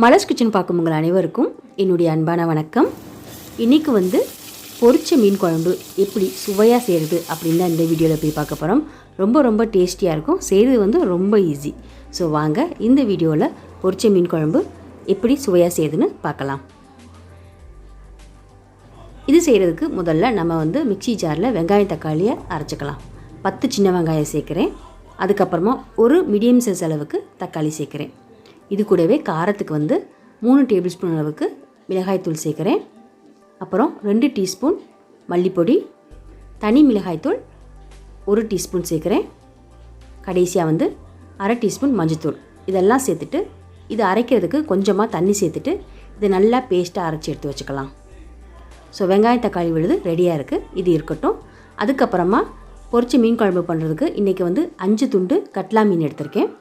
Malar's kitchen பார்க்கும் உங்கள் அனைவருக்கும் என்னுடைய அன்பான வணக்கம். இன்றைக்கி பொரிச்ச மீன் குழம்பு எப்படி சுவையாக செய்கிறது அப்படின்னு தான் இந்த வீடியோவில் போய் பார்க்க போகிறோம். ரொம்ப டேஸ்டியாக இருக்கும், செய்கிறது ரொம்ப ஈஸி. ஸோ வாங்க இந்த வீடியோவில் பொரிச்ச மீன் குழம்பு எப்படி சுவையாக செய்யுதுன்னு பார்க்கலாம். இது செய்கிறதுக்கு முதல்ல நம்ம மிக்ஸி ஜாரில் வெங்காயம் தக்காளியை அரைச்சிக்கலாம். 10 சின்ன வெங்காயம் சேர்க்குறேன். அதுக்கப்புறமா ஒரு மீடியம் சைஸ் அளவுக்கு தக்காளி சேர்க்குறேன். இது கூடவே காரத்துக்கு 3 டேபிள் ஸ்பூன் அளவுக்கு மிளகாய்த்தூள் சேர்க்குறேன். அப்புறம் 2 டீஸ்பூன் மல்லிப்பொடி, தனி மிளகாய்த்தூள் 1 டீஸ்பூன் சேர்க்குறேன். கடைசியாக அரை டீஸ்பூன் மஞ்சத்தூள். இதெல்லாம் சேர்த்துட்டு இது அரைக்கிறதுக்கு கொஞ்சமாக தண்ணி சேர்த்துட்டு இது நல்லா பேஸ்ட்டாக அரைச்சி எடுத்து வச்சுக்கலாம். ஸோ வெங்காயம் தக்காளி விழுது ரெடியாக இருக்குது, இது இருக்கட்டும். அதுக்கப்புறமா பொரிச்ச மீன் குழம்பு பண்ணுறதுக்கு இன்றைக்கி 5 துண்டு கட்லா மீன் எடுத்திருக்கேன்.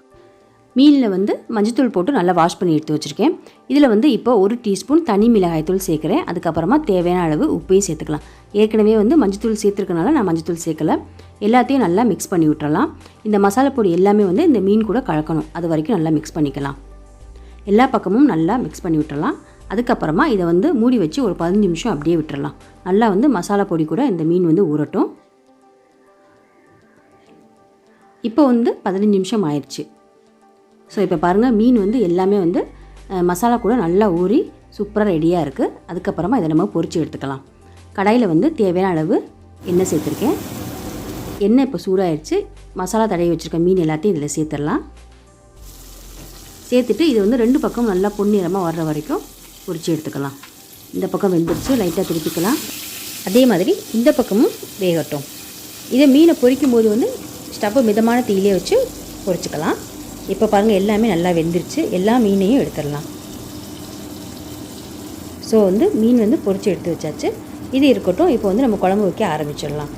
மீனில் மஞ்சத்தூள் போட்டு நல்லா வாஷ் பண்ணி எடுத்து வச்சுருக்கேன். இதில் இப்போ 1 டீஸ்பூன் தனி மிளகாய்த்தூள் சேர்க்குறேன். அதுக்கப்புறமா தேவையான அளவு உப்பையும் சேர்த்துக்கலாம். ஏற்கனவே மஞ்சத்தூள் சேர்த்துருக்கனால நான் மஞ்சத்தூள் சேர்க்கலை. எல்லாத்தையும் நல்லா மிக்ஸ் பண்ணி விட்டுறலாம். இந்த மசாலா பொடி எல்லாமே இந்த மீன் கூட கலக்கணும், அது வரைக்கும் நல்லா மிக்ஸ் பண்ணிக்கலாம். எல்லா பக்கமும் நல்லா மிக்ஸ் பண்ணி விட்டுறலாம். அதுக்கப்புறமா இதை மூடி வச்சு ஒரு 15 நிமிஷம் அப்படியே விட்டுறலாம். நல்லா மசாலா பொடி கூட இந்த மீன் ஊறட்டும். இப்போ 15 நிமிஷம் ஆயிடுச்சு. ஸோ இப்போ பாருங்கள், மீன் எல்லாமே மசாலா கூட நல்லா ஊறி சூப்பராக ரெடியாக இருக்குது. அதுக்கப்புறமா இதை நம்ம பொரித்து எடுத்துக்கலாம். கடாயில் தேவையான அளவு எண்ணெய் சேர்த்துருக்கேன். எண்ணெய் இப்போ சூடாகிடுச்சு. மசாலா தடவி வச்சுருக்க மீன் எல்லாத்தையும் இதில் சேர்த்துடலாம். சேர்த்துட்டு இது 2 பக்கம் நல்லா பொன்னிறமாக வர்ற வரைக்கும் பொரித்து எடுத்துக்கலாம். இந்த பக்கம் வெந்துருச்சு, லைட்டாக திருப்பிக்கலாம். அதே மாதிரி இந்த பக்கமும் வேகட்டும். இதை மீனை பொரிக்கும் போது ஸ்டவ்வை மிதமான தீயிலே வச்சு பொரிச்சுக்கலாம். இப்போ பாருங்கள், எல்லாமே நல்லா வெந்துருச்சு. எல்லா மீனையும் எடுத்துடலாம். ஸோ மீன் பொரித்து எடுத்து வச்சாச்சு. இது இருக்கட்டும். இப்போ நம்ம குழம்பு வைக்க ஆரம்பிச்சிடலாம்.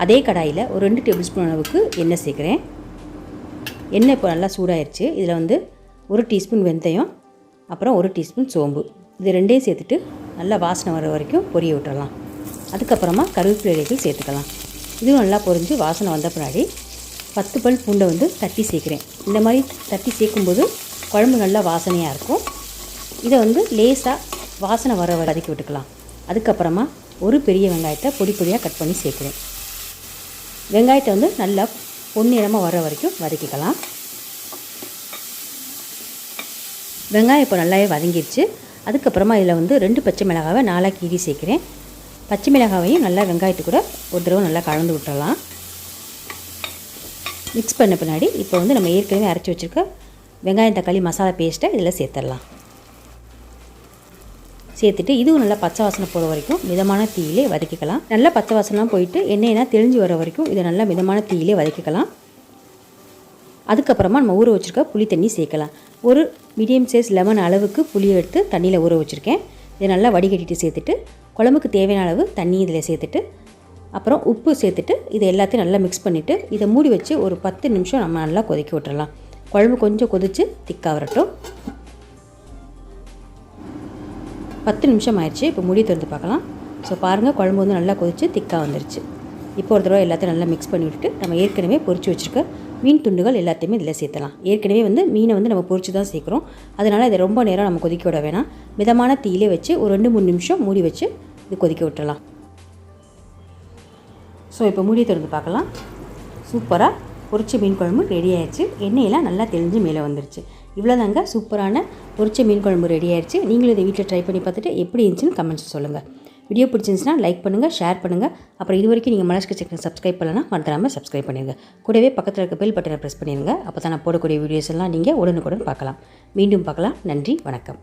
அதே கடாயில் ஒரு 2 டேபிள் ஸ்பூன் அளவுக்கு எண்ணெய் சேர்க்குறேன். எண்ணெய் இப்போ நல்லா சூடாயிருச்சு. இதில் 1 டீஸ்பூன் வெந்தயம், அப்புறம் 1 டீஸ்பூன் சோம்பு, இது ரெண்டையும் சேர்த்துட்டு நல்லா வாசனை வர வரைக்கும் பொரிய விட்டுறலாம். அதுக்கப்புறமா கருவேப்பிலை இலைகள் சேர்த்துக்கலாம். இதுவும் நல்லா பொரிஞ்சு வாசனை வந்த பின்னாடி 10 பல் பூண்டை தட்டி சேர்க்குறேன். இந்த மாதிரி தட்டி சேர்க்கும்போது குழம்பு நல்லா வாசனையாக இருக்கும். இதை லேசாக வாசனை வர வதக்கி விட்டுக்கலாம். அதுக்கப்புறமா ஒரு பெரிய வெங்காயத்தை பொடி பொடியாக கட் பண்ணி சேர்க்குறேன். வெங்காயத்தை நல்லா பொன்னிறமாக வர வரைக்கும் வதக்கிக்கலாம். வெங்காயம் இப்போ நல்லாவே வதங்கிடுச்சு. அதுக்கப்புறமா இதில் 2 பச்சை மிளகாவை 4 கீறி சேர்க்குறேன். பச்சை மிளகாவையும் நல்லா வெங்காயத்து கூட ஒரு தடவை நல்லா கலந்து விட்டுறலாம். மிக்ஸ் பண்ண பின்னாடி இப்போ நம்ம ஏற்கனவே அரைச்சி வச்சுருக்க வெங்காயம் தக்காளி மசாலா பேஸ்ட்டை இதில் சேர்த்துடலாம். சேர்த்துட்டு இதுவும் நல்லா பச்சை வாசனை போகிற வரைக்கும் மிதமான தீயிலே வதக்கிக்கலாம். நல்லா பச்சை வாசனைலாம் போயிட்டு எண்ணெயெல்லாம் தெளிஞ்சு வர வரைக்கும் இதை நல்லா மிதமான தீயிலே வதக்கிக்கலாம். அதுக்கப்புறமா நம்ம ஊற வச்சுருக்க புளி தண்ணி சேர்க்கலாம். ஒரு மீடியம் சைஸ் லெமன் அளவுக்கு புளியை எடுத்து தண்ணியில் ஊற வச்சுருக்கேன். இதை நல்லா வடிகட்டிட்டு சேர்த்துட்டு குழம்புக்கு தேவையான அளவு தண்ணி இதில் சேர்த்துட்டு அப்புறம் உப்பு சேர்த்துட்டு இது எல்லாத்தையும் நல்லா மிக்ஸ் பண்ணிவிட்டு இதை மூடி வச்சு ஒரு 10 நிமிஷம் நம்ம நல்லா கொதிக்க விட்டுறலாம். குழம்பு கொஞ்சம் கொதித்து திக்காக வரட்டும். 10 நிமிஷம் ஆயிடுச்சு. இப்போ மூடி திறந்து பார்க்கலாம். ஸோ பாருங்கள், குழம்பு நல்லா கொதித்து திக்காக வந்துருச்சு. இப்போ ஒரு தடவை எல்லாத்தையும் நல்லா மிக்ஸ் பண்ணி விட்டுட்டு நம்ம ஏற்கனவே பொரிச்சு வச்சுருக்க மீன் துண்டுகள் எல்லாத்தையுமே இதில் சேர்த்தலாம். ஏற்கனவே மீனை நம்ம பொரிச்சு தான் சேர்க்குறோம். அதனால் இதை ரொம்ப நேரம் நம்ம கொதிக்க விட வேணாம். மிதமான தீயிலே வச்சு ஒரு 2-3 நிமிஷம் மூடி வச்சு இது கொதிக்க விட்டுறலாம். ஸோ இப்போ மூடி திறந்து பார்க்கலாம். சூப்பராக பொரிச்ச மீன் குழம்பு ரெடி ஆயிடுச்சு. எண்ணெயெல்லாம் நல்லா தெளிஞ்சு மேலே வந்துருச்சு. இவ்வளோதாங்க, சூப்பரான பொரிச்ச மீன் குழம்பு ரெடி ஆயிடுச்சு. நீங்களும் இதை வீட்டில் ட்ரை பண்ணி பார்த்துட்டு எப்படி இருந்துச்சுன்னு கமெண்ட்ஸ் சொல்லுங்கள். வீடியோ பிடிச்சிருந்துச்சுன்னா லைக் பண்ணுங்கள், ஷேர் பண்ணுங்கள். அப்புறம் இது வரைக்கும் நீங்கள் மலர்ஸ் கிச்சனுக்கு சப்ஸ்கிரைப் பண்ணலன்னா மறந்துடாமல் சப்ஸ்கிரைப் பண்ணிடுங்க. கூடவே பக்கத்தில் இருக்க பெல் பட்டனை ப்ரெஸ் பண்ணிடுங்க. அப்போ தான் நான் போடக்கூடிய வீடியோஸ் எல்லாம் நீங்கள் உடனுக்குடன் பார்க்கலாம். மீண்டும் பார்க்கலாம். நன்றி, வணக்கம்.